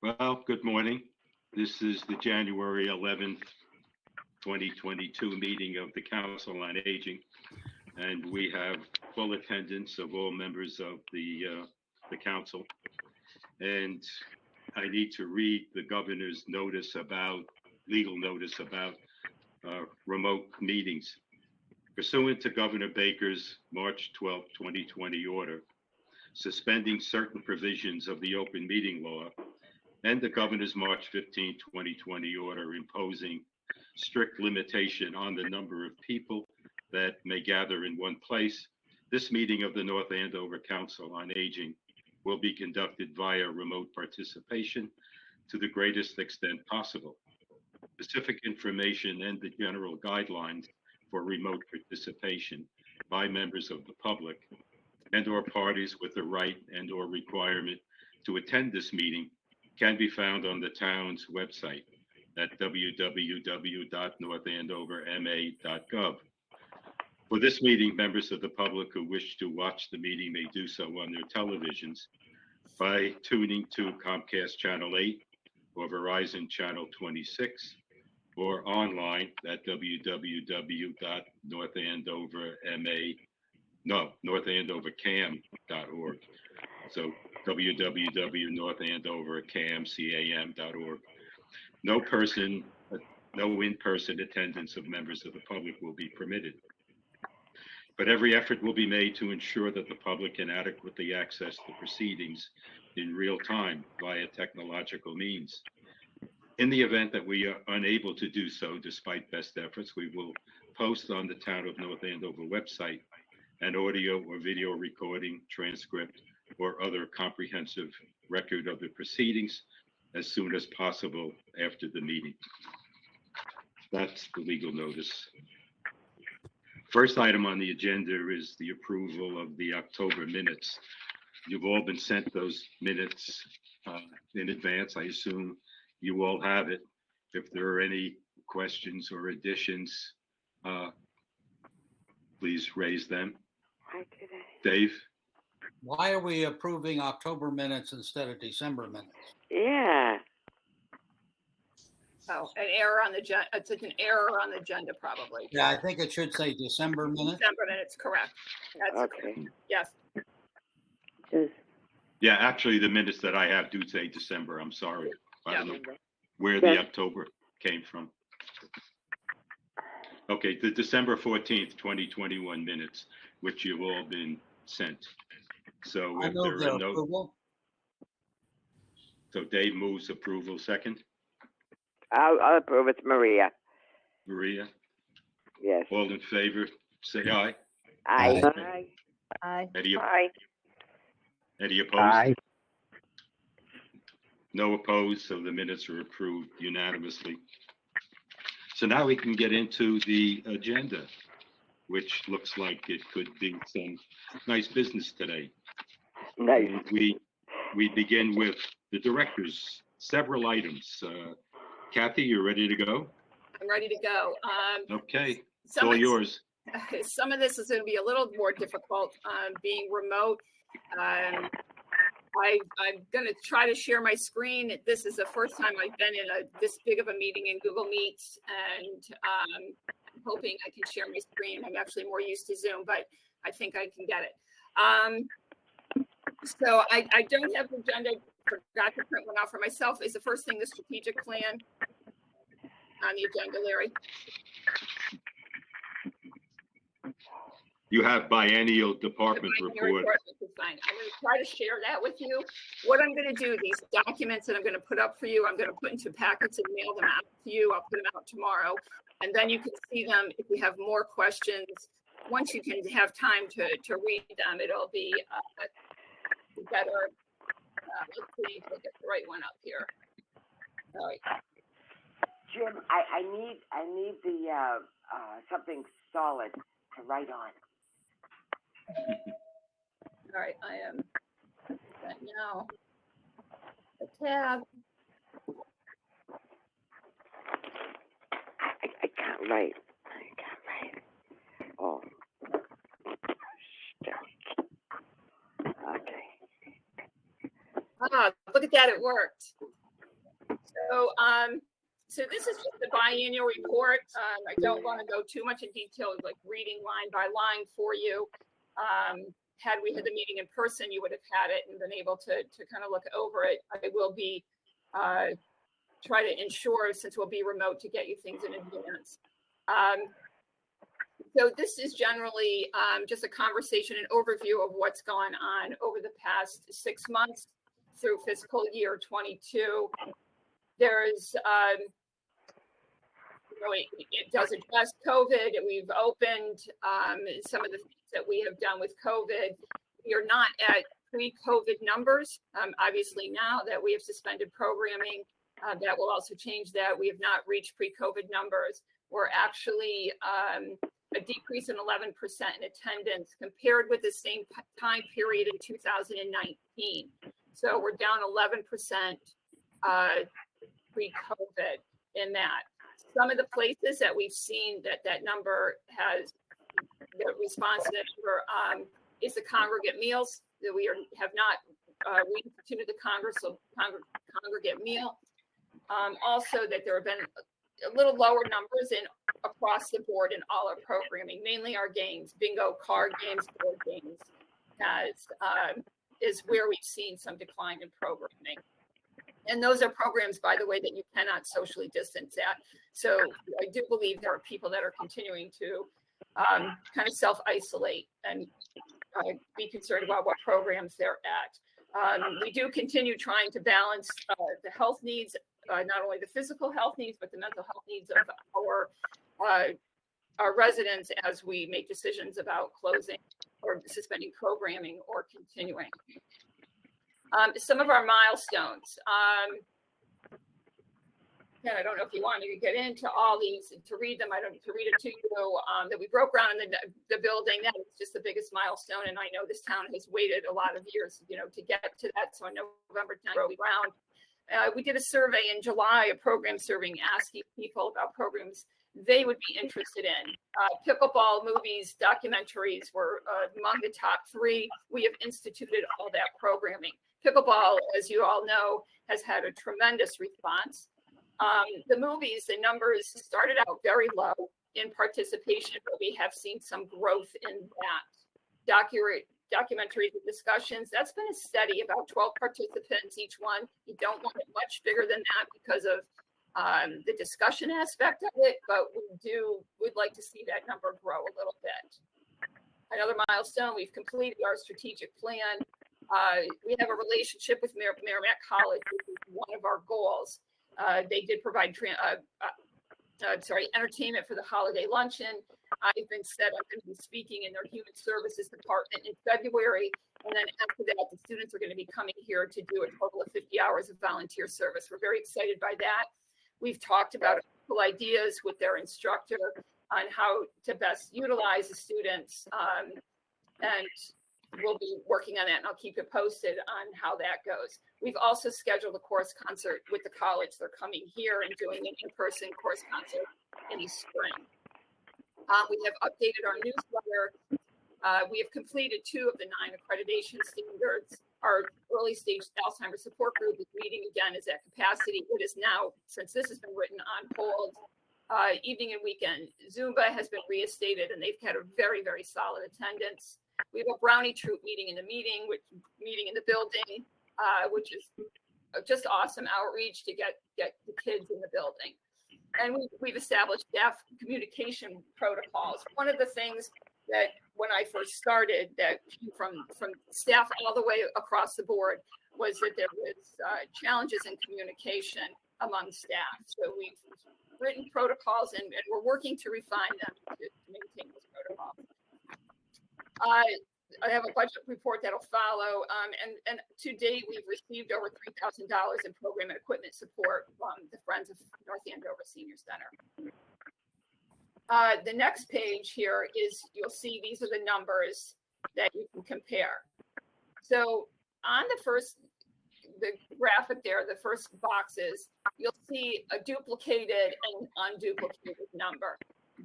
Well, good morning. This is the January 11th, 2022 meeting of the Council on Aging, and we have full attendance of all members of the council. And I need to read the governor's legal notice about remote meetings. Pursuant to Governor Baker's March 12, 2020 order, suspending certain provisions of the open meeting law, and the governor's March 15, 2020 order imposing strict limitation on the number of people that may gather in one place, this meeting of the North Andover Council on Aging will be conducted via remote participation to the greatest extent possible. Specific information and the general guidelines for remote participation by members of the public and/or parties with the right and/or requirement to attend this meeting can be found on the town's website at www.northandoverma.gov. For this meeting, members of the public who wish to watch the meeting may do so on their televisions by tuning to Comcast Channel 8 or Verizon Channel 26, or online at northandovercam.org. So www.northandovercam.org. No in-person attendance of members of the public will be permitted. But every effort will be made to ensure that the public can adequately access the proceedings in real time via technological means. In the event that we are unable to do so, despite best efforts, we will post on the Town of North Andover website an audio or video recording, transcript, or other comprehensive record of the proceedings as soon as possible after the meeting. That's the legal notice. First item on the agenda is the approval of the October minutes. You've all been sent those minutes in advance. I assume you all have it. If there are any questions or additions, please raise them. Dave? Why are we approving October minutes instead of December minutes? Yeah. Oh, an error on the agenda. It's an error on the agenda, probably. Yeah, I think it should say December minutes. December minutes, correct. That's Okay. yes. Just Yeah, actually, the minutes that I have do say December. I'm sorry. I don't know where the October came from. Okay, the December 14th, 2021 minutes, which you've all been sent. So if there are no, approval. so Dave moves approval, second. I'll approve. It's Maria. Maria, Yes. all in favor, say aye. Aye. Aye. Any Aye. opposed? Aye. No opposed, so the minutes are approved unanimously. So now we can get into the agenda, which looks like it could be some nice business today. Nice. And we begin with the directors, several items. Kathy, you ready to go? I'm ready to go. Okay, it's all yours. Some of this is going to be a little more difficult being remote. I'm going to try to share my screen. This is the first time I've been in this big of a meeting in Google Meets, and I'm hoping I can share my screen. I'm actually more used to Zoom, but I think I can get it. So I don't have the agenda. Forgot to print one out for myself. Is the first thing the strategic plan on the agenda, Larry? You have biennial department report. Which is fine. I'm going to try to share that with you. What I'm going to do, these documents that I'm going to put up for you, I'm going to put into packets and mail them out to you. I'll put them out tomorrow, and then you can see them. If you have more questions, once you can have time to read them, it'll be better. Let's see if I get the right one up here. All right. Jim, I need the something solid to write on. All right, I am that now. The tab. I can't write. Oh. Okay. Ah, look at that, it worked. So this is just the biannual report. I don't want to go too much in detail, like reading line by line for you. Had we had the meeting in person, you would have had it and been able to kind of look over it. I will be try to ensure, since we'll be remote, to get you things in advance. So this is generally just a conversation, an overview of what's gone on over the past 6 months through fiscal year 22. There's, it does address COVID. We've opened some of the things that we have done with COVID. We are not at pre-COVID numbers. Obviously, now that we have suspended programming, that will also change that. We have not reached pre-COVID numbers. We're actually a decrease in 11% in attendance compared with the same time period in 2019. So we're down 11% pre-COVID in that. Some of the places that we've seen that number has, the response to that number is the congregate meals that we have not, we instituted the congregate meal. Also that there have been a little lower numbers across the board in all our programming, mainly our games, bingo, card games, board games, is where we've seen some decline in programming. And those are programs, by the way, that you cannot socially distance at. So I do believe there are people that are continuing to kind of self-isolate and be concerned about what programs they're at. We do continue trying to balance the health needs, not only the physical health needs, but the mental health needs of our residents as we make decisions about closing or suspending programming or continuing. Some of our milestones. And I don't know if you want me to get into all these to read them. I don't to read it to you. That we broke ground in the building. That is just the biggest milestone, and I know this town has waited a lot of years, to get to that. So on November 10th, broke ground. We did a survey in July, a program survey, asking people about programs they would be interested in. Pickleball, movies, documentaries were among the top 3. We have instituted all that programming. Pickleball, as you all know, has had a tremendous response. The movies, the numbers started out very low in participation, but we have seen some growth in that. Documentaries and discussions, that's been a steady, about 12 participants each one. You don't want it much bigger than that because of the discussion aspect of it, but we'd like to see that number grow a little bit. Another milestone, we've completed our strategic plan. We have a relationship with Merrimack College, which is one of our goals. They did provide entertainment for the holiday luncheon. I've been said I'm going to be speaking in their human services department in February. And then after that, the students are going to be coming here to do a total of 50 hours of volunteer service. We're very excited by that. We've talked about a couple ideas with their instructor on how to best utilize the students. And we'll be working on that, and I'll keep you posted on how that goes. We've also scheduled a course concert with the college. They're coming here and doing an in-person course concert in the spring. We have updated our newsletter. We have completed 2 of the 9 accreditation standards. Our early stage Alzheimer's support group is meeting again, is at capacity. It is now, since this has been written, on hold. Evening and weekend Zumba has been reinstated, and they've had a very, very solid attendance. We have a brownie troop meeting in the building, which is just awesome outreach to get the kids in the building. And we've established staff communication protocols. One of the things that when I first started that came from staff all the way across the board was that there was challenges in communication among staff. So we've written protocols and we're working to refine them to maintain those protocols. I have a budget report that'll follow, and to date, we've received over $3,000 in program and equipment support from the Friends of North Andover Senior Center. The next page here is, you'll see these are the numbers that you can compare. So on the graphic there, the first boxes, you'll see a duplicated and unduplicated number.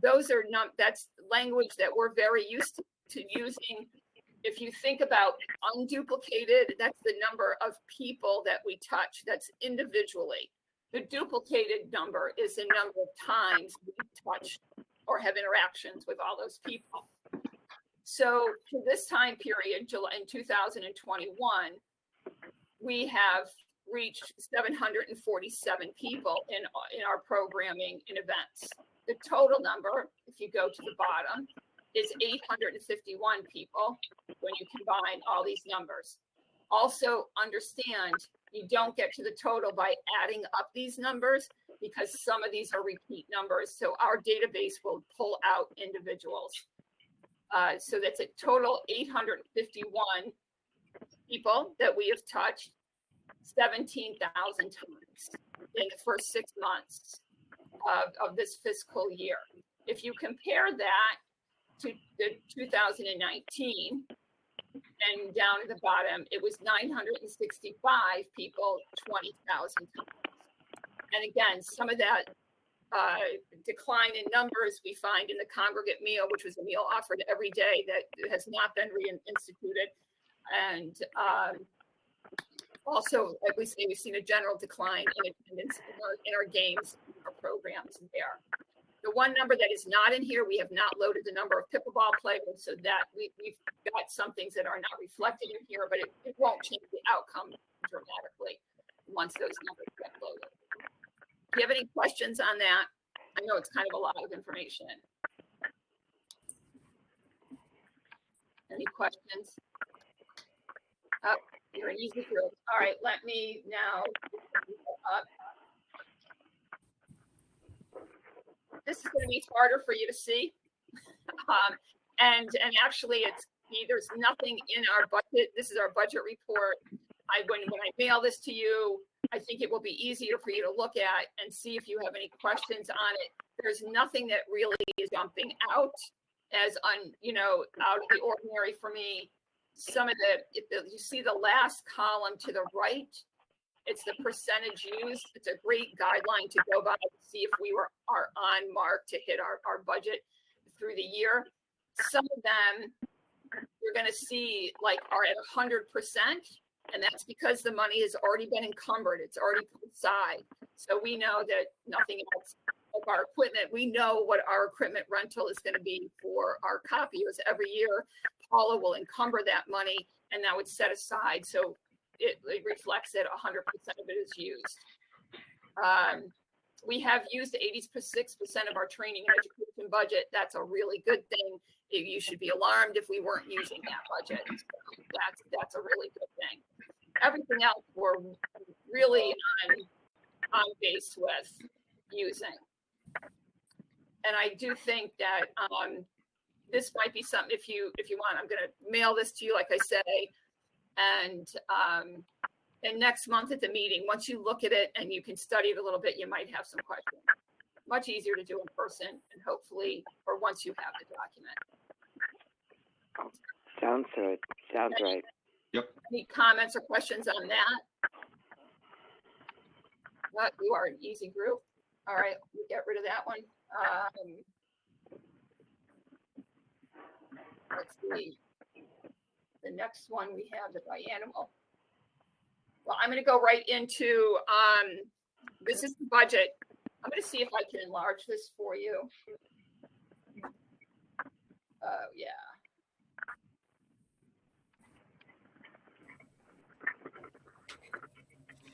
Those are that's language that we're very used to using. If you think about unduplicated, that's the number of people that we touch. That's individually. The duplicated number is the number of times we touch or have interactions with all those people. So for this time period, July in 2021, we have reached 747 people in our programming and events. The total number, if you go to the bottom, is 851 people when you combine all these numbers. Also understand you don't get to the total by adding up these numbers because some of these are repeat numbers. So our database will pull out individuals. So that's a total 851 people that we have touched 17,000 times in the first 6 months of this fiscal year. If you compare that to the 2019, and down at the bottom, it was 965 people, 20,000 times. And again, some of that decline in numbers we find in the congregate meal, which was a meal offered every day that has not been reinstituted. And also, like we say, we've seen a general decline in attendance in our games, our programs there. The one number that is not in here, we have not loaded the number of pickleball players, so that we've got some things that are not reflected in here, but it won't change the outcome dramatically once those numbers get loaded. Do you have any questions on that? I know it's kind of a lot of information. Any questions? Oh, you're an easy group. All right, let me now up. This is going to be harder for you to see. And actually there's nothing in our budget. This is our budget report. When I mail this to you, I think it will be easier for you to look at and see if you have any questions on it. There's nothing that really is jumping out as out of the ordinary for me. Some of you see the last column to the right, it's the percentage used. It's a great guideline to go by to see if we are on mark to hit our budget through the year. Some of them you're going to see are at 100%, and that's because the money has already been encumbered. It's already put aside. So we know that nothing else of our equipment. We know what our equipment rental is going to be for our copiers every year. Paula will encumber that money, and that would set aside. So it reflects that 100% of it is used. We have used 86% of our training and education budget. That's a really good thing. You should be alarmed if we weren't using that budget. So that's a really good thing. Everything else we're really on base with using. And I do think that this might be something, if you want, I'm going to mail this to you, like I say, and next month at the meeting, once you look at it and you can study it a little bit, you might have some questions. Much easier to do in person, and hopefully, or once you have the document. Sounds good. Sounds right. Yep. Any comments or questions on that? But you are an easy group. All right, we get rid of that one. Let's see. The next one we have the biannual. Well, I'm going to go right into, this is the budget. I'm going to see if I can enlarge this for you. Yeah.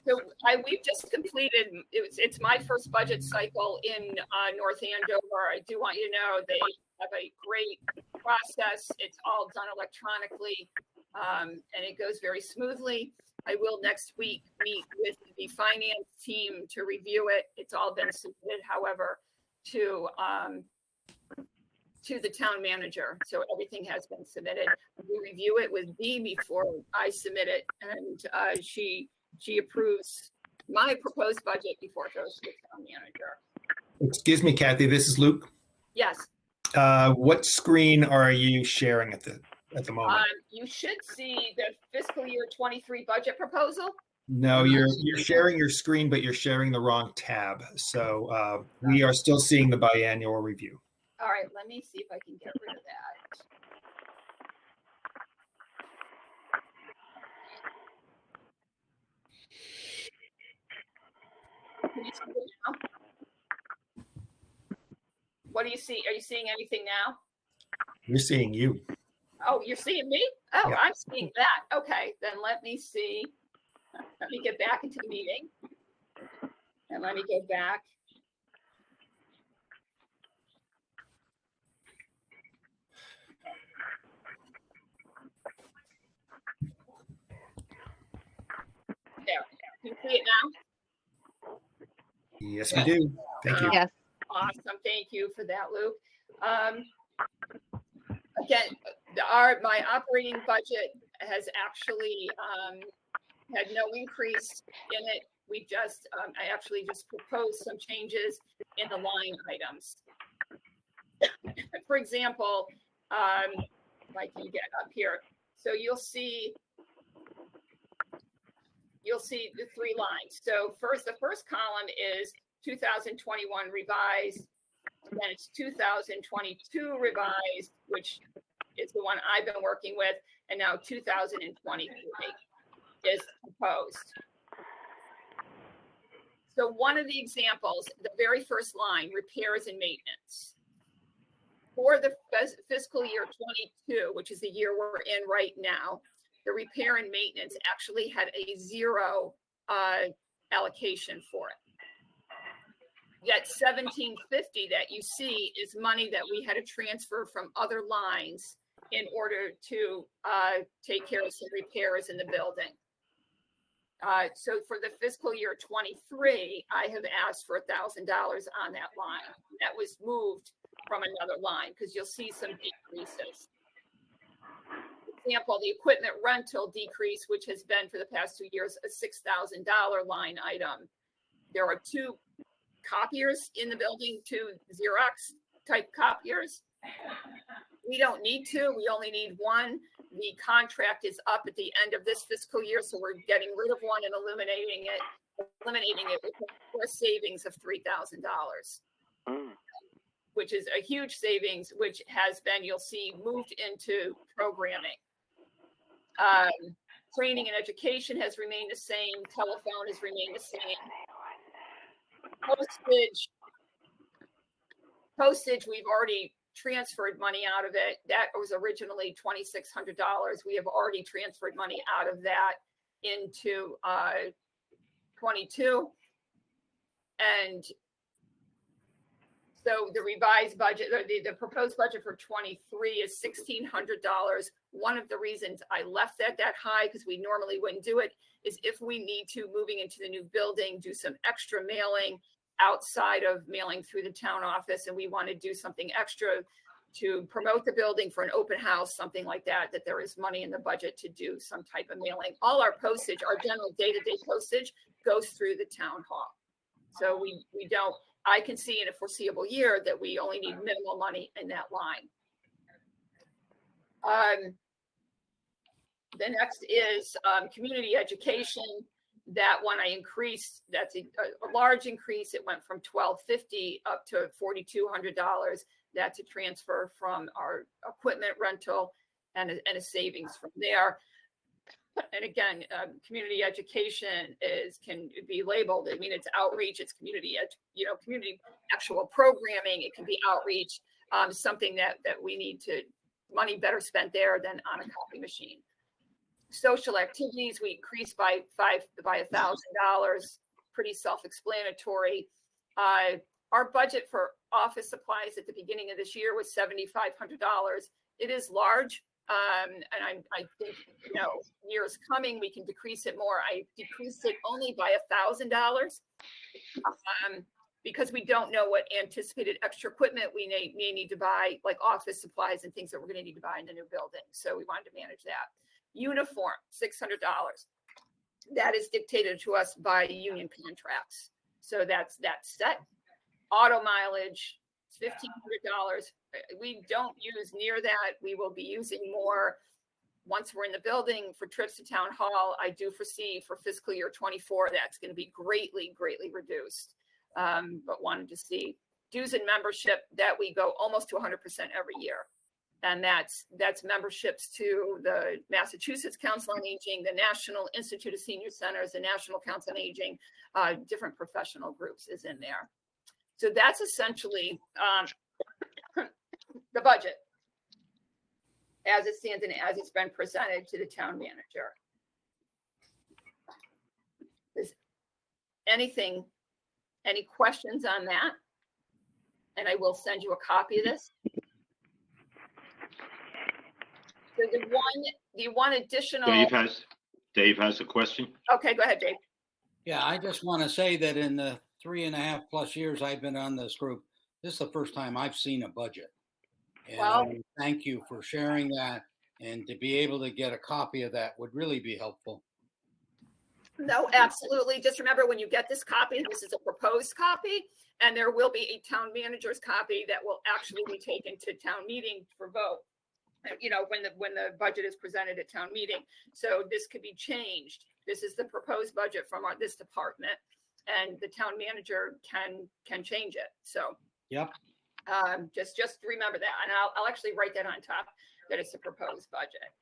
So we've just completed, it's my first budget cycle in North Andover. I do want you to know they have a great process. It's all done electronically, and it goes very smoothly. I will next week meet with the finance team to review it. It's all been submitted, however, to the town manager. So everything has been submitted. We review it with Dee before I submit it, and she approves my proposed budget before it goes to the town manager. Excuse me, Kathy, this is Luke. Yes. What screen are you sharing at the moment? You should see the fiscal year 23 budget proposal. No, you're sharing your screen, but you're sharing the wrong tab. So we are still seeing the biannual review. All right, let me see if I can get rid of that. Can you see it now? What do you see? Are you seeing anything now? We're seeing you. Oh, you're seeing me? Oh, Yeah. I'm seeing that. Okay, then let me see. Let me get back into the meeting. And let me go back. There. Can you see it now? Yes, we do. Thank you. Yes. Awesome. Thank you for that, Luke. Again, my operating budget has actually had no increase in it. We just, I actually just proposed some changes in the line items. For example, if I can get up here, so you'll see the three lines. So the first column is 2021 revised, then it's 2022 revised, which is the one I've been working with, and now 2023 is proposed. So one of the examples, the very first line, repairs and maintenance. For the fiscal year 22, which is the year we're in right now, the repair and maintenance actually had a zero allocation for it. That $1750 that you see is money that we had to transfer from other lines in order to take care of some repairs in the building. So for the fiscal year 23, I have asked for $1,000 on that line. That was moved from another line because you'll see some decreases. For example, the equipment rental decrease, which has been for the past 2 years, a $6,000 line item. There are 2 copiers in the building, 2 Xerox type copiers. We don't need 2, we only need 1. The contract is up at the end of this fiscal year, so we're getting rid of 1 and eliminating it with a savings of $3,000, which is a huge savings, which has been, you'll see, moved into programming. Training and education has remained the same. Telephone has remained the same. Postage, we've already transferred money out of it. That was originally $2,600. We have already transferred money out of that into 22. And so the revised budget, the proposed budget for 23 is $1,600. One of the reasons I left that high, because we normally wouldn't do it, is if we need to, moving into the new building, do some extra mailing outside of mailing through the town office, and we want to do something extra to promote the building for an open house, something like that, that there is money in the budget to do some type of mailing. All our postage, our general day-to-day postage, goes through the town hall. So we don't, I can see in a foreseeable year that we only need minimal money in that line. The next is community education. That one I increased, that's a large increase. It went from $1,250 up to $4,200. That's a transfer from our equipment rental and a savings from there. And again, community education can be labeled. I mean, it's outreach, it's community actual programming. It can be outreach, something that we need to money better spent there than on a copy machine. Social activities, we increased by $1,000, pretty self-explanatory. Our budget for office supplies at the beginning of this year was $7,500. It is large. And I think, years coming, we can decrease it more. I decreased it only by $1,000 because we don't know what anticipated extra equipment we may need to buy, like office supplies and things that we're going to need to buy in the new building. So we wanted to manage that. Uniform, $600. That is dictated to us by union contracts. So that's set. Auto mileage, $1,500. We don't use near that. We will be using more once we're in the building for trips to town hall. I do foresee for fiscal year 24, that's going to be greatly reduced. But wanted to see dues and membership that we go almost to 100% every year. And that's memberships to the Massachusetts Council on Aging, the National Institute of Senior Centers, the National Council on Aging, different professional groups is in there. So that's essentially the budget as it stands and as it's been presented to the town manager. Is any questions on that? And I will send you a copy of this. So the one additional. Dave has a question. Okay, go ahead, Dave. Yeah, I just want to say that in the 3.5+ years I've been on this group, this is the first time I've seen a budget. And Well, thank you for sharing that, and to be able to get a copy of that would really be helpful. no, absolutely. Just remember, when you get this copy, this is a proposed copy, and there will be a town manager's copy that will actually be taken to town meeting for vote. You know, when the budget is presented at town meeting. So this could be changed. This is the proposed budget from this department, and the town manager can change it. So Yep. Just remember that, and I'll actually write that on top, that it's a proposed budget.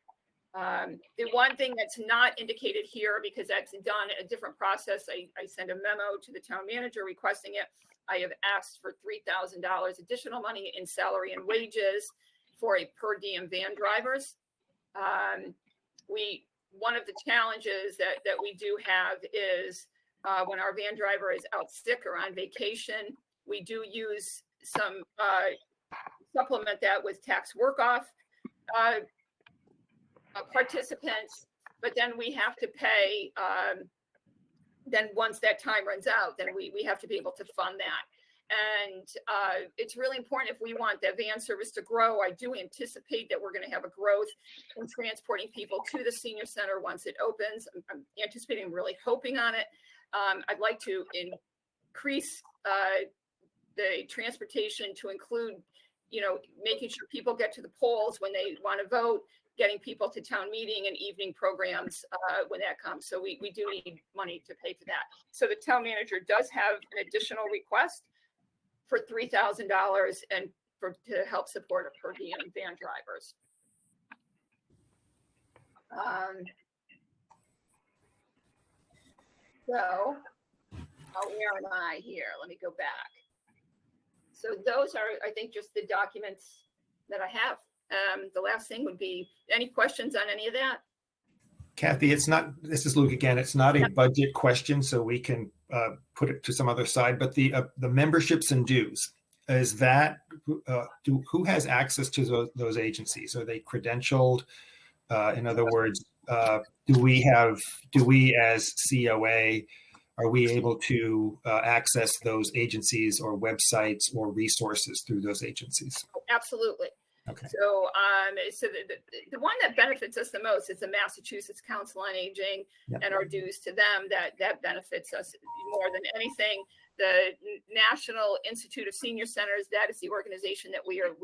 The one thing that's not indicated here, because that's done a different process, I send a memo to the town manager requesting it. I have asked for $3,000 additional money in salary and wages for a per diem van drivers. One of the challenges that we do have is when our van driver is out sick or on vacation, we do use some supplement that with tax work-off participants, but then we have to pay, then once that time runs out, then we have to be able to fund that. And it's really important if we want the van service to grow. I do anticipate that we're going to have a growth in transporting people to the senior center once it opens. I'm anticipating, I'm really hoping on it. I'd like to increase the transportation to include, you know, making sure people get to the polls when they want to vote, getting people to town meeting and evening programs when that comes. So we do need money to pay for that. So the town manager does have an additional request for $3,000 and to help support a per diem van drivers. So where am I here? Let me go back. So those are, I think, just the documents that I have. The last thing would be, any questions on any of that? Kathy, this is Luke again. It's not a budget question, so we can put it to some other side, but the memberships and dues, is that, who has access to those agencies? Are they credentialed? In other words, do we as COA, are we able to access those agencies or websites or resources through those agencies? Oh, absolutely. Okay. So, the one that benefits us the most is the Massachusetts Council on Aging, and our dues to them. That benefits us more than anything. The National Institute of Senior Centers, that is the organization that we're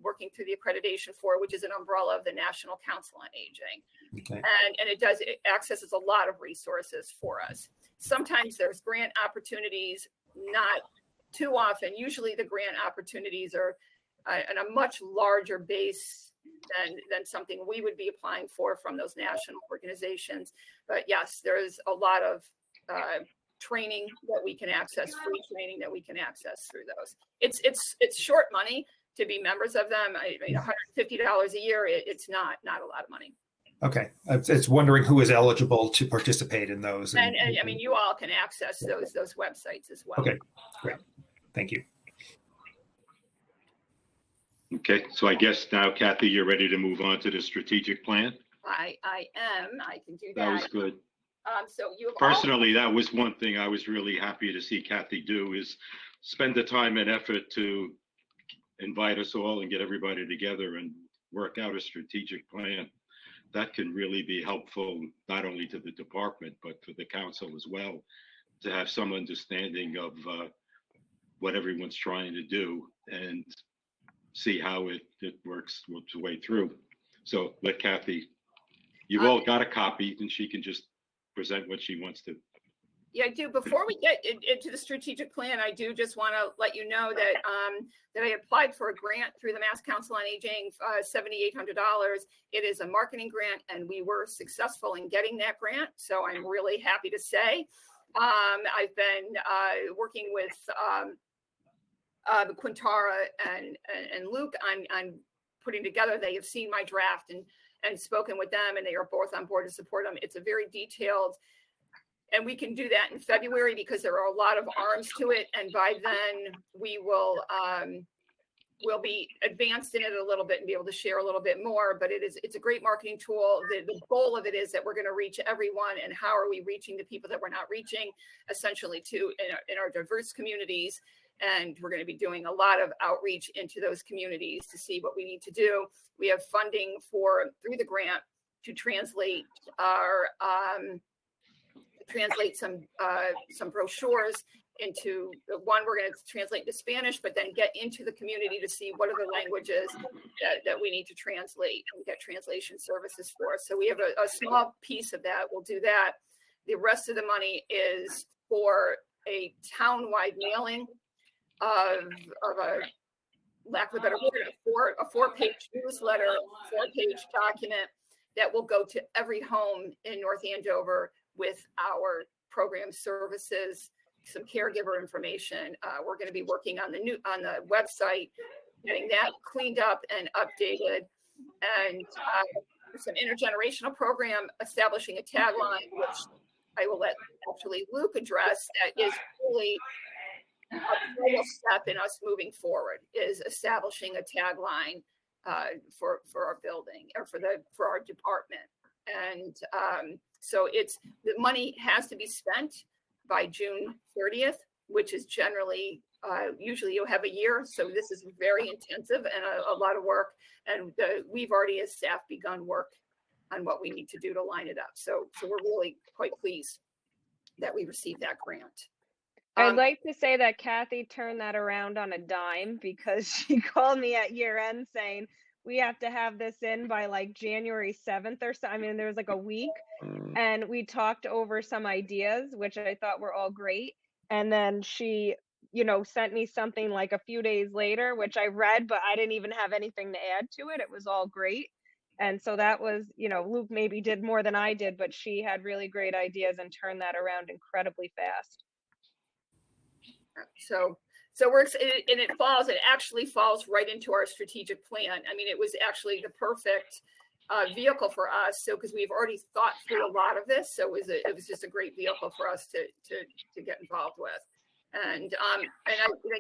working through the accreditation for, which is an umbrella of the National Council on Aging. Okay. And it accesses a lot of resources for us. Sometimes there's grant opportunities, not too often. Usually the grant opportunities are on a much larger base than something we would be applying for from those national organizations. But yes, there is a lot of training that we can access, free training that we can access through those. It's short money to be members of them. $150 a year, it's not a lot of money. Okay, it's wondering who is eligible to participate in those. And I mean, you all can access those websites as well. Okay, great. Thank you. Okay, so I guess now, Kathy, you're ready to move on to the strategic plan? I am. I can do that. That was good. So you personally, that was one thing I was really happy to see Kathy do, is spend the time and effort to invite us all and get everybody together and work out a strategic plan. That can really be helpful, not only to the department, but for the council as well, to have some understanding of what everyone's trying to do and see how it works its way through. So let Kathy, you've all got a copy, and she can just present what she wants to. Yeah, I do. Before we get into the strategic plan, I do just want to let you know that that I applied for a grant through the Mass Council on Aging, $7,800. It is a marketing grant, and we were successful in getting that grant. So I'm really happy to say. I've been working with Quintara and Luke on putting together. They have seen my draft and spoken with them, and they are both on board to support them. It's a very detailed. And we can do that in February because there are a lot of arms to it. And by then we will we'll be advanced in it a little bit and be able to share a little bit more. But it's a great marketing tool. The goal of it is that we're going to reach everyone. And how are we reaching the people that we're not reaching, essentially, in our diverse communities. And we're going to be doing a lot of outreach into those communities to see what we need to do. We have funding through the grant to translate some brochures into one. We're going to translate into Spanish, but then get into the community to see what are the languages that we need to translate, and we get translation services for. So we have a small piece of that. We'll do that. The rest of the money is for a town-wide mailing of a, lack of a better word, a four-page newsletter, 4-page document that will go to every home in North Andover with our program services, some caregiver information. We're going to be working on the website, getting that cleaned up and updated, and some intergenerational program, establishing a tagline, which I will let actually Luke address. That is really a vital step in us moving forward, is establishing a tagline for our building, or for our department. And so the money has to be spent by June 30th, which is generally, usually you'll have a year. So this is very intensive and a lot of work. And we've already, as staff, begun work on what we need to do to line it up. So we're really quite pleased that we received that grant. I'd like to say that Kathy turned that around on a dime, because she called me at year end saying, we have to have this in by like January 7th or so. I mean, there was like a week, and we talked over some ideas, which I thought were all great. And then she, sent me something like a few days later, which I read, but I didn't even have anything to add to it. It was all great. And so that was, Luke maybe did more than I did, but she had really great ideas and turned that around incredibly fast. So it actually falls right into our strategic plan. I mean, it was actually the perfect vehicle for us. So, because we've already thought through a lot of this, so it was just a great vehicle for us to get involved with. And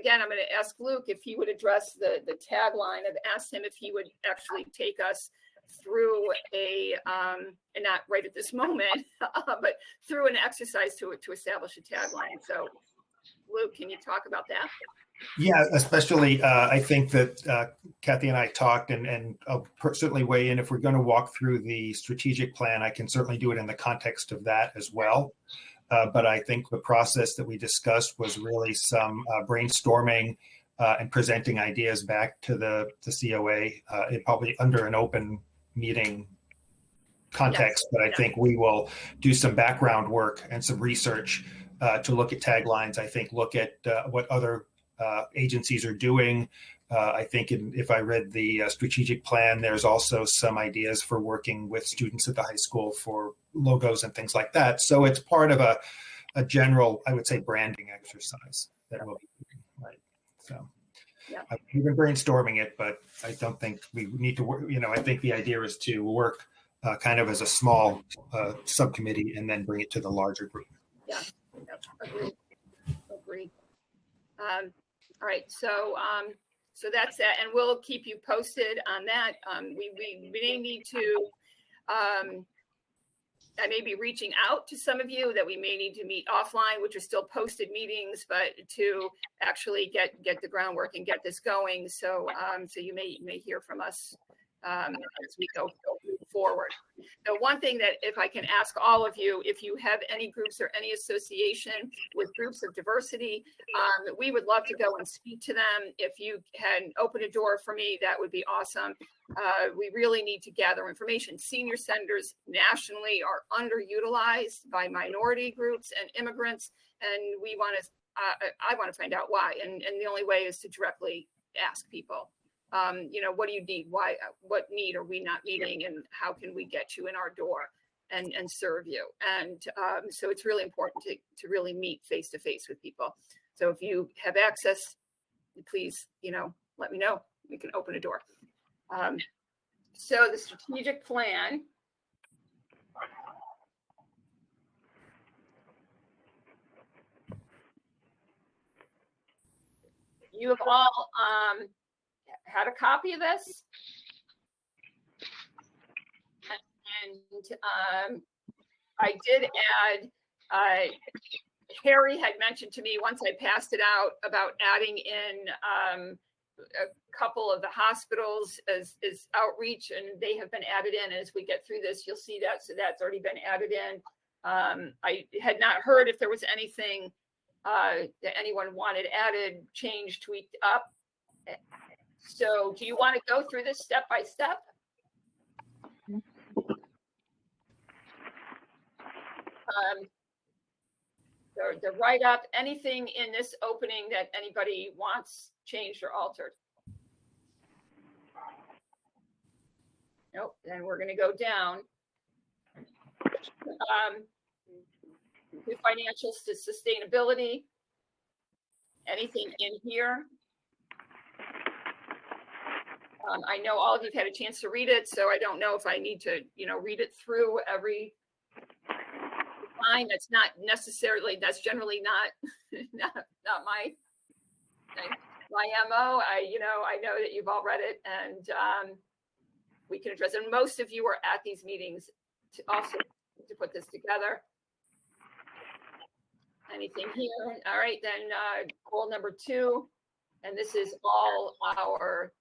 again, I'm going to ask Luke if he would address the tagline. I've asked him if he would actually take us through and not right at this moment, but through an exercise to establish a tagline. So, Luke, can you talk about that? Yeah, especially I think that Kathy and I talked, and I'll certainly weigh in if we're going to walk through the strategic plan. I can certainly do it in the context of that as well. But I think the process that we discussed was really some brainstorming and presenting ideas back to the COA, probably under an open meeting context. Yes. But I think we will do some background work and some research to look at taglines. I think look at what other agencies are doing. I think if I read the strategic plan, there's also some ideas for working with students at the high school for logos and things like that. So it's part of a general, I would say, branding exercise that we'll be doing, right? So yeah. We've been brainstorming it, but I don't think we need to work. I think the idea is to work kind of as a small subcommittee and then bring it to the larger group. Yeah. Agreed. All right. So that's that, and we'll keep you posted on that. We may need to. I may be reaching out to some of you that we may need to meet offline, which are still posted meetings, but to actually get the groundwork and get this going. So you may hear from us as we go forward. The one thing that if I can ask all of you, if you have any groups or any association with groups of diversity, we would love to go and speak to them. If you can open a door for me, that would be awesome. We really need to gather information. Senior centers nationally are underutilized by minority groups and immigrants, and we want to. I want to find out why, and the only way is to directly ask people. What do you need? Why? What need are we not meeting, and how can we get you in our door and serve you? And so it's really important to really meet face to face with people. So if you have access, please, let me know. We can open a door. So the strategic plan. You have all had a copy of this. And I did add, Harry had mentioned to me once I passed it out about adding in a couple of the hospitals as outreach, and they have been added in. As we get through this, you'll see that. So that's already been added in. I had not heard if there was anything that anyone wanted added, changed, tweaked up. So do you want to go through this step by step? The write-up, anything in this opening that anybody wants changed or altered? Nope, then we're going to go down. To financial sustainability. Anything in here? I know all of you've had a chance to read it, so I don't know if I need to, read it through every line. That's generally not my MO. I know that you've all read it, and we can address it. And most of you are at these meetings to put this together. Anything here? All right, then goal number 2, and this is all our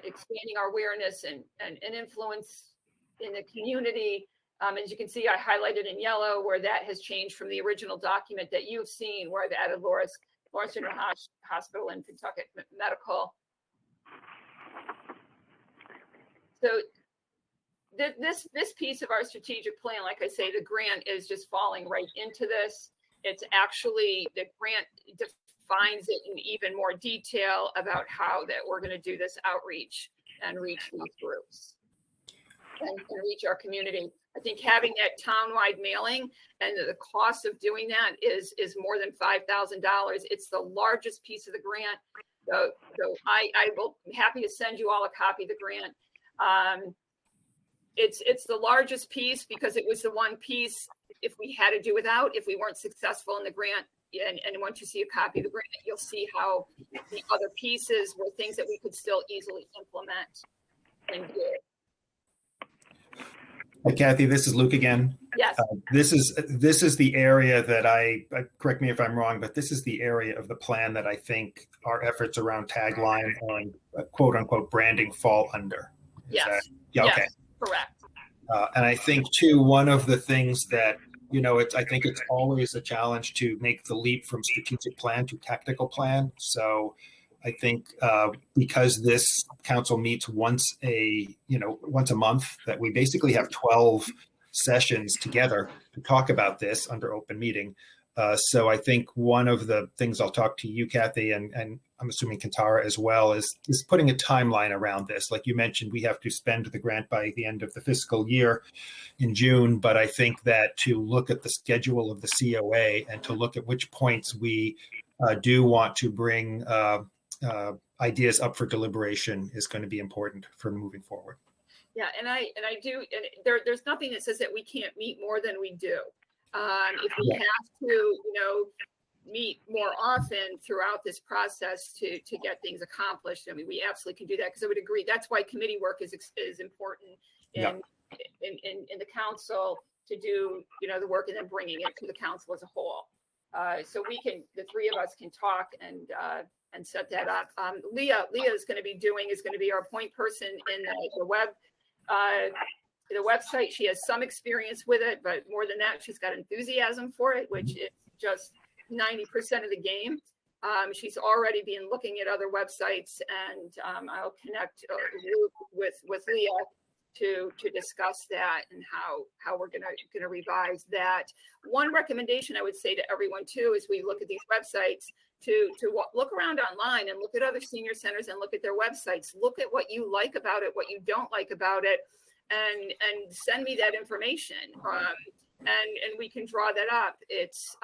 expanding our awareness and influence in the community. As you can see, I highlighted in yellow where that has changed from the original document that you've seen, where I've added Lawrence General Hospital and Kentucky Medical. So this piece of our strategic plan, like I say, the grant is just falling right into this. It's actually, the grant defines it in even more detail about how that we're going to do this outreach and reach these groups and reach our community. I think having that townwide mailing and the cost of doing that is more than $5,000. It's the largest piece of the grant. So I will be happy to send you all a copy of the grant. It's the largest piece because it was the one piece if we had to do without, if we weren't successful in the grant. And once you see a copy of the grant, you'll see how the other pieces were things that we could still easily implement and do. Hi, Kathy, this is Luke again. Yes. This is the area that I correct me if I'm wrong, but this is the area of the plan that I think our efforts around tagline and quote unquote branding fall under. Yes. Yeah. Okay. Yes, correct. And I think too, one of the things that, I think it's always a challenge to make the leap from strategic plan to tactical plan. So I think because this council meets once a month, that we basically have 12 sessions together to talk about this under open meeting. So I think one of the things I'll talk to you, Kathy, and I'm assuming Kantara as well, is putting a timeline around this. Like you mentioned, we have to spend the grant by the end of the fiscal year in June. But I think that to look at the schedule of the COA and to look at which points we do want to bring ideas up for deliberation is going to be important for moving forward. Yeah, and I do. And there's nothing that says that we can't meet more than we do. If we have to, meet more often throughout this process to get things accomplished, I mean, we absolutely can do that, because I would agree. That's why committee work is important in the council to do, the work and then bringing it to the council as a whole. So the three of us can talk and set that up. Leah is going to be our point person in the web the website. She has some experience with it, but more than that, she's got enthusiasm for it, which is just 90% of the game. She's already been looking at other websites, and I'll connect with Leah to discuss that and how we're gonna revise that. One recommendation I would say to everyone too, as we look at these websites, to look around online and look at other senior centers and look at their websites. Look at what you like about it, what you don't like about it, and send me that information. And we can draw that up. It's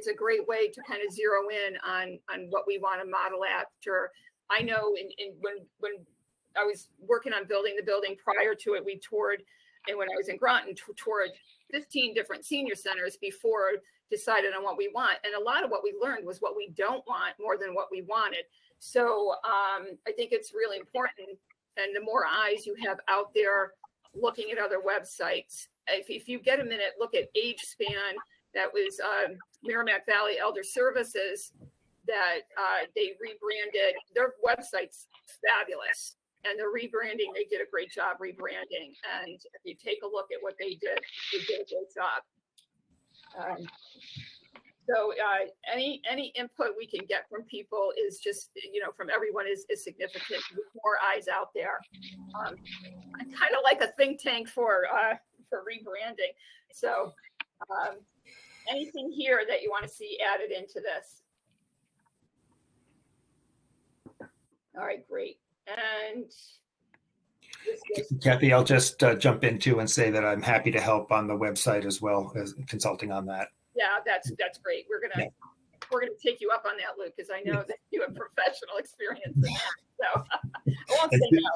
a great way to kind of zero in on what we want to model after. I know when I was working on building the building prior to it, we toured, and when I was in Groton, toured 15 different senior centers before decided on what we want. And a lot of what we learned was what we don't want more than what we wanted. So I think it's really important. And the more eyes you have out there looking at other websites, if you get a minute, look at Age Span. That was Merrimack Valley Elder Services that they rebranded. Their website's fabulous. And the rebranding, they did a great job rebranding. And if you take a look at what they did a great job. So any input we can get from people is just, from everyone is significant. With more eyes out there. I'm kind of like a think tank for rebranding. So anything here that you want to see added into this? All right, great. And Kathy, I'll just jump in too and say that I'm happy to help on the website as well as consulting on that. Yeah, that's great. We're gonna take you up on that, Luke, because I know that you have professional experience in that. So I won't say no.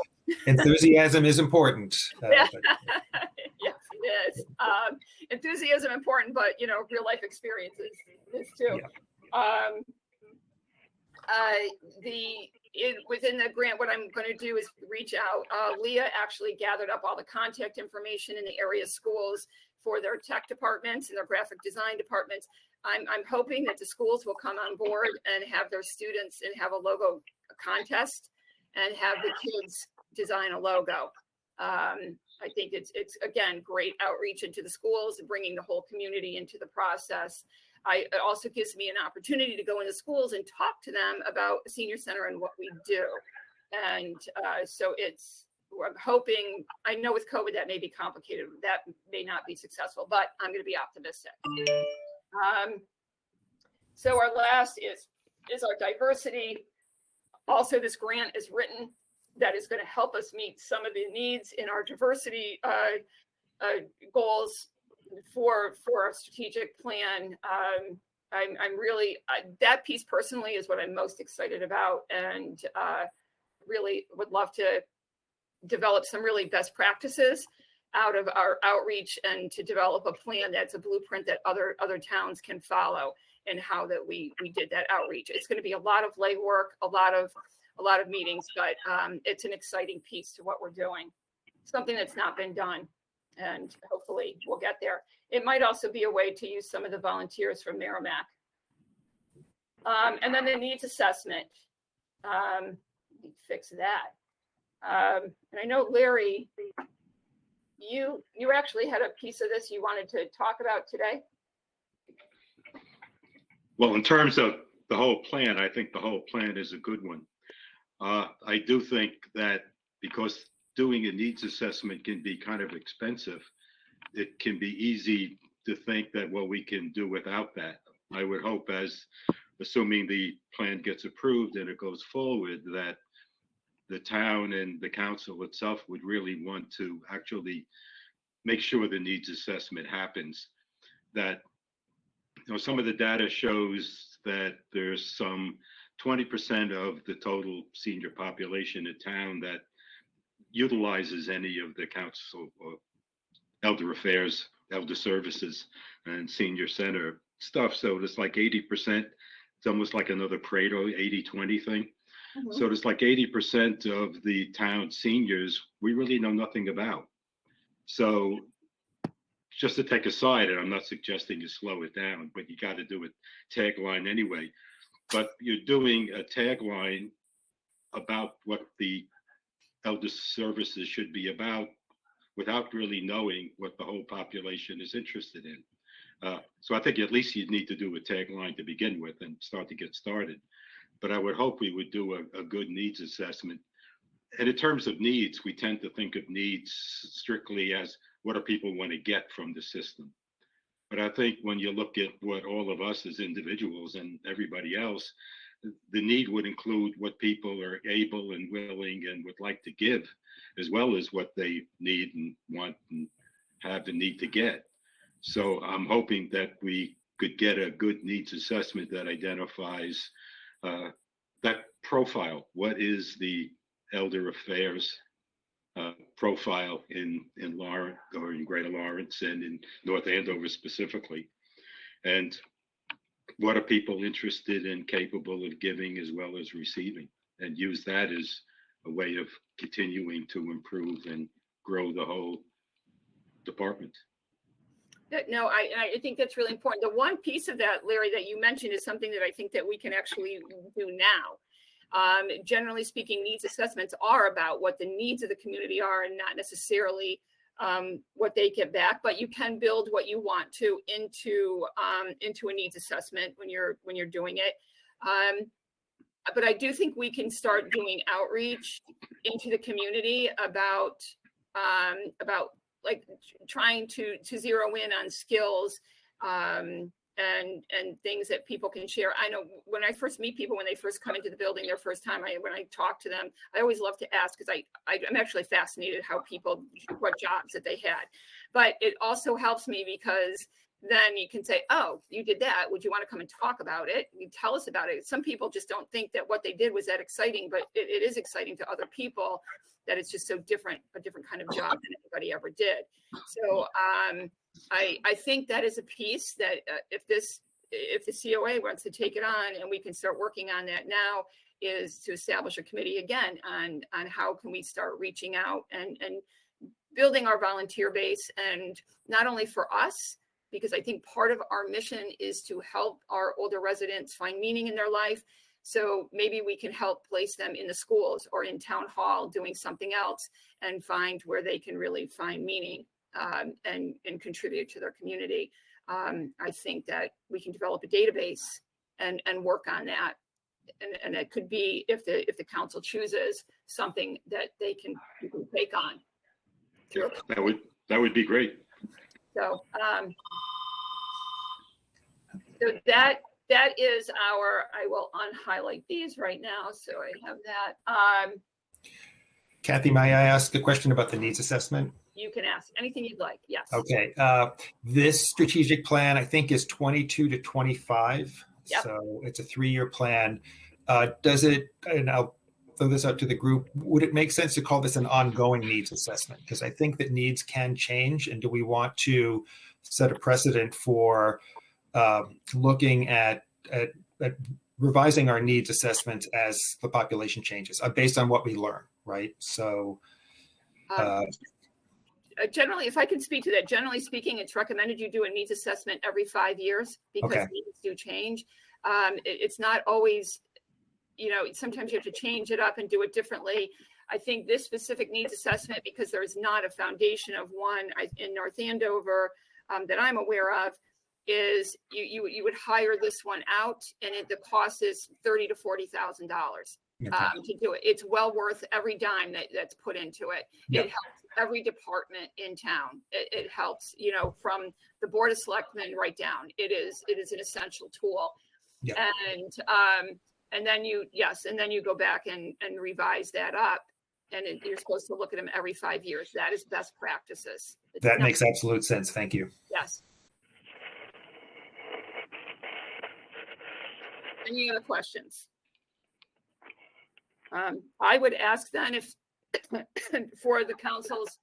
Enthusiasm is important. Yes, it is. Enthusiasm important, but real life experience is too. Yeah. Within the grant, what I'm going to do is reach out. Leah actually gathered up all the contact information in the area schools for their tech departments and their graphic design departments. I'm hoping that the schools will come on board and have their students and have a logo contest and have the kids design a logo. I think it's again, great outreach into the schools and bringing the whole community into the process. It also gives me an opportunity to go into schools and talk to them about a senior center and what we do. And so I'm hoping, I know with COVID that may be complicated, that may not be successful, but I'm going to be optimistic. So our last is our diversity. Also, this grant is written that is going to help us meet some of the needs in our diversity goals for our strategic plan. I'm really, that piece personally is what I'm most excited about, and really would love to develop some really best practices out of our outreach and to develop a plan that's a blueprint that other towns can follow, and how that we did that outreach. It's going to be a lot of legwork, a lot of meetings, but it's an exciting piece to what we're doing. Something that's not been done, and hopefully we'll get there. It might also be a way to use some of the volunteers from Merrimack. And then the needs assessment. Fix that. And I know, Larry, you actually had a piece of this you wanted to talk about today. Well, in terms of the whole plan, I think the whole plan is a good one. I do think that because doing a needs assessment can be kind of expensive, it can be easy to think that, well, we can do without that. I would hope, as assuming the plan gets approved and it goes forward, that the town and the council itself would really want to actually make sure the needs assessment happens. That, some of the data shows that there's some 20% of the total senior population in town that utilizes any of the council or elder affairs, elder services, and senior center stuff. So it's like 80%. It's almost like another Pareto 80-20 thing. Mm-hmm. So it's like 80% of the town seniors we really know nothing about. So just to take a side, and I'm not suggesting you slow it down, but you got to do a tagline anyway. But you're doing a tagline about what the elder services should be about without really knowing what the whole population is interested in. So I think at least you'd need to do a tagline to begin with and start to get started. But I would hope we would do a good needs assessment. And in terms of needs, we tend to think of needs strictly as what do people want to get from the system. But I think when you look at what all of us as individuals and everybody else, the need would include what people are able and willing and would like to give, as well as what they need and want and have the need to get. So I'm hoping that we could get a good needs assessment that identifies that profile. What is the elder affairs profile in Lawrence or in Greater Lawrence and in North Andover specifically? And what are people interested and capable of giving as well as receiving? And use that as a way of continuing to improve and grow the whole department. No, I think that's really important. The one piece of that, Larry, that you mentioned is something that I think that we can actually do now. Generally speaking, needs assessments are about what the needs of the community are and not necessarily what they get back, but you can build what you want to into a needs assessment when you're doing it. But I do think we can start doing outreach into the community about like trying to zero in on skills and things that people can share. I know when I first meet people, when they first come into the building their first time, when I talk to them, I always love to ask, because I'm actually fascinated how people, what jobs that they had. But it also helps me because then you can say, oh, you did that. Would you want to come and talk about it? You tell us about it. Some people just don't think that what they did was that exciting, but it is exciting to other people, that it's just so different, a different kind of job than anybody ever did. So I think that is a piece that if the COA wants to take it on, and we can start working on that now, is to establish a committee again on how can we start reaching out and building our volunteer base, and not only for us, because I think part of our mission is to help our older residents find meaning in their life. So maybe we can help place them in the schools or in town hall doing something else and find where they can really find meaning and contribute to their community. I think that we can develop a database and work on that. And it could be, if the council chooses, something that they can take on. Yeah, that would be great. So, so that is I will unhighlight these right now. So I have that. Kathy, may I ask a question about the needs assessment? You can ask anything you'd like. Yes. Okay. This strategic plan, I think, is 22 to 25. Yep. So it's a 3-year plan. Does it, and I'll throw this out to the group, would it make sense to call this an ongoing needs assessment? Because I think that needs can change. And do we want to set a precedent for looking at revising our needs assessment as the population changes based on what we learn, right? So generally, if I can speak to that, generally speaking, it's recommended you do a needs assessment every 5 years, because okay. needs do change. It's not always, sometimes you have to change it up and do it differently. I think this specific needs assessment, because there's not a foundation of one in North Andover that I'm aware of, is you would hire this one out, and the cost is $30,000 to $40,000 to do it. It's well worth every dime that's put into it. Yep. It helps every department in town. It helps, from the Board of Selectmen right down. It is an essential tool. Yep. And then you go back and revise that up, and you're supposed to look at them every 5 years. That is best practices. That makes absolute sense. Thank you. Yes. Any other questions? I would ask then if for the council's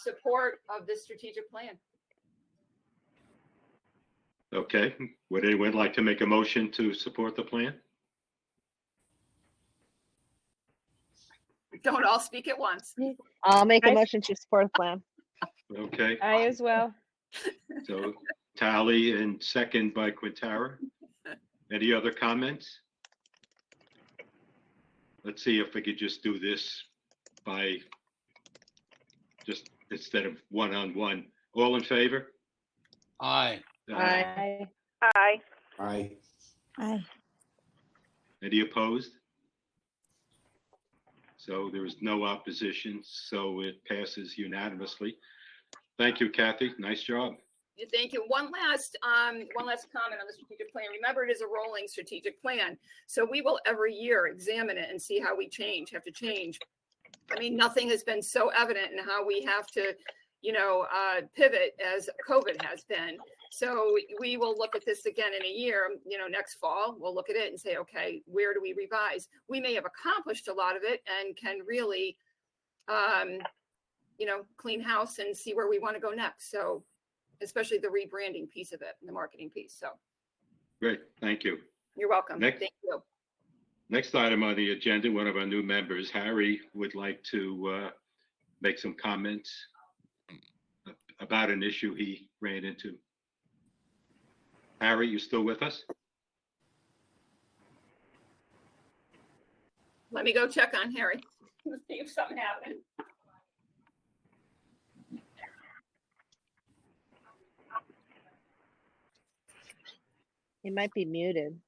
support of this strategic plan. Okay. Would anyone like to make a motion to support the plan? Don't all speak at once. I'll make a motion to support the plan. Okay. I as well. So Tally, and second by Quintara. Any other comments? Let's see if we could just do this by just instead of one-on-one. All in favor? Aye. Aye. Aye. Aye. Aye. Any opposed? So there is no opposition, so it passes unanimously. Thank you, Kathy. Nice job. Thank you. One last comment on the strategic plan. Remember, it is a rolling strategic plan. So we will every year examine it and see how we have to change. I mean, nothing has been so evident in how we have to, pivot as COVID has been. So we will look at this again in a year, next fall. We'll look at it and say, okay, where do we revise? We may have accomplished a lot of it and can really, clean house and see where we want to go next. So especially the rebranding piece of it and the marketing piece. So Great, thank you. you're welcome. Next. Thank you. Next item on the agenda, one of our new members, Harry, would like to make some comments about an issue he ran into. Harry, you still with us? Let me go check on Harry. Let's see if something happened. He might be muted.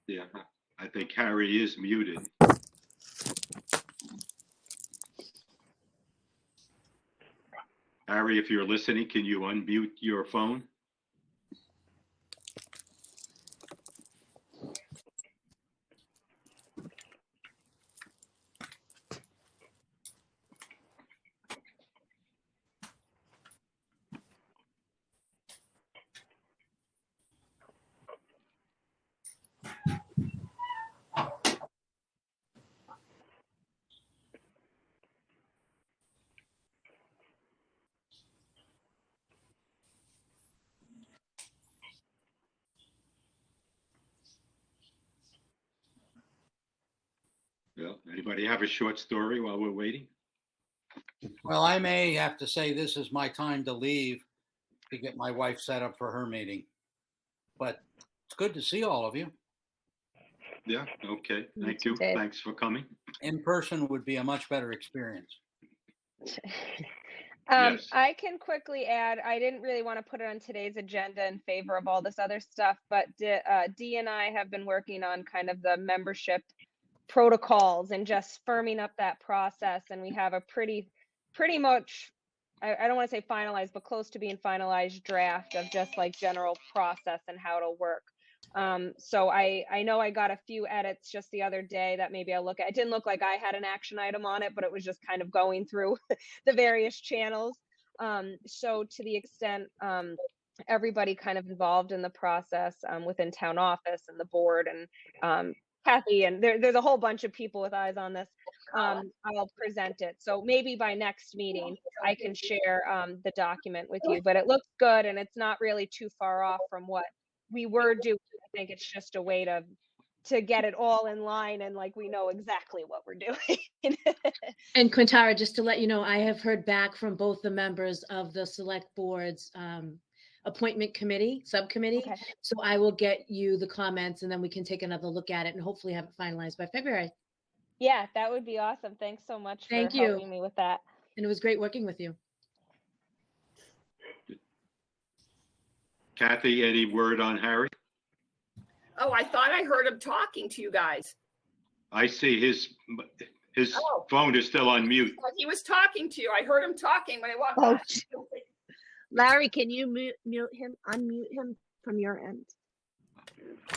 Yeah, I think Harry is muted. Harry, if you're listening, can you unmute your phone? Well, anybody have a short story while we're waiting? Well, I may have to say this is my time to leave to get my wife set up for her meeting. But it's good to see all of you. Yeah, okay, You thank too, you. Dave. Thanks for coming. In person would be a much better experience. Yes. I can quickly add, I didn't really want to put it on today's agenda in favor of all this other stuff, but Dee and I have been working on kind of the membership protocols and just firming up that process. And we have a pretty much, I don't want to say finalized, but close to being finalized draft of just like general process and how it'll work. So I know I got a few edits just the other day that maybe I'll look at. It didn't look like I had an action item on it, but it was just kind of going through the various channels. So to the extent everybody kind of involved in the process within town office and the board and Kathy, and there's a whole bunch of people with eyes on this. I'll present it. So maybe by next meeting, I can share the document with you, but it looks good and it's not really too far off from what we were doing. I think it's just a way to get it all in line and like we know exactly what we're doing. And Quintara, just to let you know, I have heard back from both the members of the select board's appointment committee, subcommittee. Okay. So I will get you the comments and then we can take another look at it and hopefully have it finalized by February. Yeah, that would be awesome. Thanks so much for Thank you. helping me with that. And it was great working with you. Kathy, any word on Harry? Oh, I thought I heard him talking to you guys. I see his Oh. phone is still on mute. He was talking to you. I heard him talking when I walked Oh, by. Larry, can you unmute him from your end?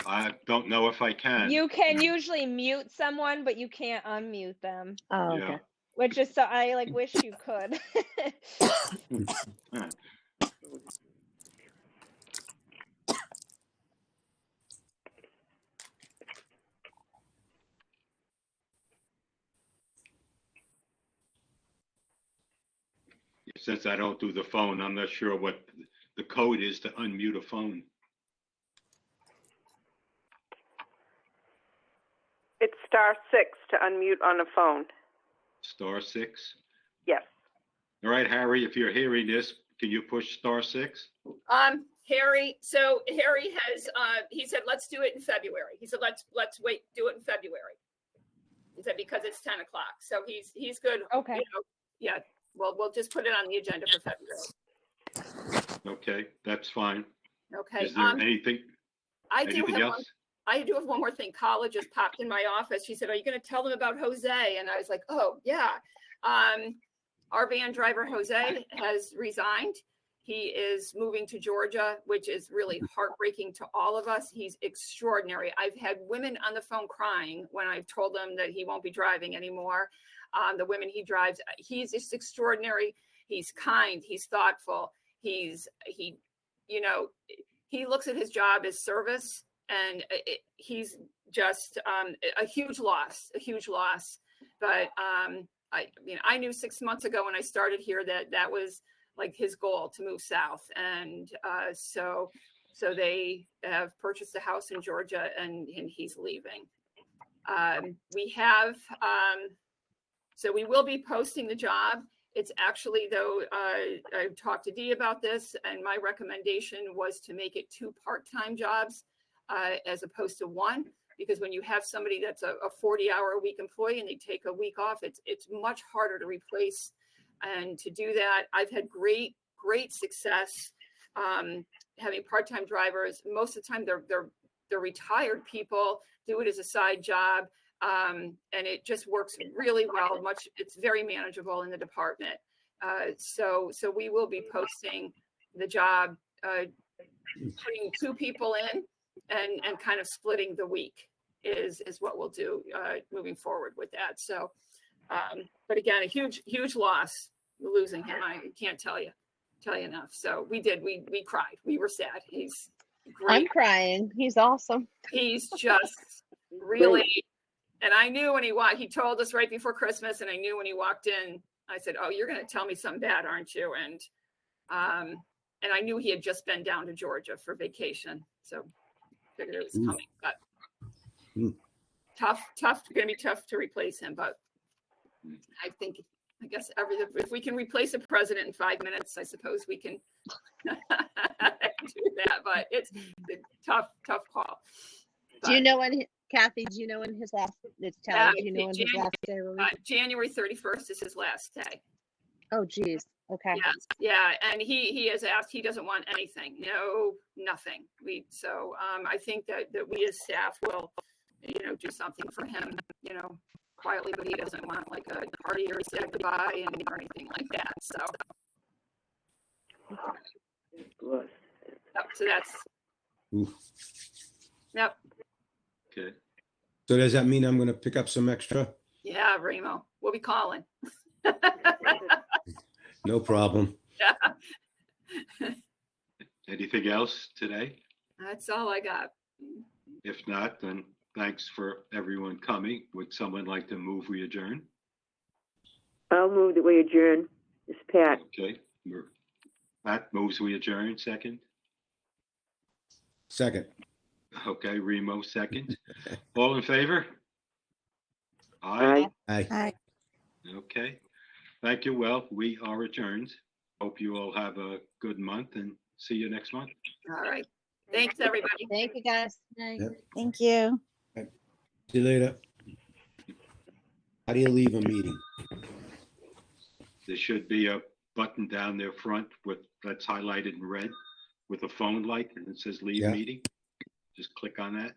I don't know if I can. You can usually mute someone, but you can't unmute them, Oh, Yeah. okay. which is so I like wish you could. Since I don't do the phone, I'm not sure what the code is to unmute a phone. It's *6 to unmute on a phone. *6. Yes. All right, Harry, if you're hearing this, can you push *6? Harry has, he said, let's do it in February. He said, let's wait, do it in February. He said, because it's 10 o'clock. So he's good. Okay. You know, yeah, well, we'll just put it on the agenda for February. Okay, that's fine. Okay. Is there anything else? I do have one more thing. Carla just popped in my office. She said, are you going to tell them about Jose? And I was like, oh, yeah. Our van driver, Jose, has resigned. He is moving to Georgia, which is really heartbreaking to all of us. He's extraordinary. I've had women on the phone crying when I've told them that he won't be driving anymore. The women he drives, he's just extraordinary. He's kind. He's thoughtful. He looks at his job as service, and he's just a huge loss. But I knew 6 months ago when I started here that was like his goal, to move south. And so they have purchased a house in Georgia, and he's leaving. So we will be posting the job. It's actually, though, I've talked to Dee about this, and my recommendation was to make it 2 part-time jobs as opposed to 1, because when you have somebody that's a 40-hour-a-week employee and they take a week off, it's much harder to replace. And to do that, I've had great success having part-time drivers. Most of the time, they're retired people, do it as a side job, and it just works really well. It's very manageable in the department. So we will be posting the job, putting 2 people in, and kind of splitting the week is what we'll do moving forward with that. So. But again, a huge loss losing him. I can't tell you enough. So we cried. We were sad. He's great. I'm crying. He's awesome. He's just really, and I knew when he told us right before Christmas, and I knew when he walked in, I said, oh, you're going to tell me something bad, aren't you? And I knew he had just been down to Georgia for vacation. So figured it was coming, but tough, going to be tough to replace him, but I guess if we can replace a president in 5 minutes, I suppose we can do that. But it's a tough call. Do you know when, Kathy? Do you know when his last? It's telling. Do you know when his last day? January 31st is his last day. Oh, geez. Okay. Yes. Yeah, and he has asked. He doesn't want anything. No, nothing. I think that we as staff will, do something for him. Quietly, but he doesn't want like a party or say goodbye or anything like that. So that's yep. Okay. So does that mean I'm going to pick up some extra? Yeah, Remo, we'll be calling. No problem. Yeah. Anything else today? That's all I got. If not, then thanks for everyone coming. Would someone like to move we adjourn? I'll move that we adjourn. It's Pat. Okay. Pat moves we adjourn. Second. Okay. Remo second. All in favor? Aye. Aye. Okay. Thank you. Well, we are adjourned. Hope you all have a good month, and see you next month. All right. Thanks, everybody. Thank you, guys. Yep. Thank you. See you later. How do you leave a meeting? There should be a button down there front that's highlighted in red with a phone light, and it says leave Yeah. meeting. Just click on that.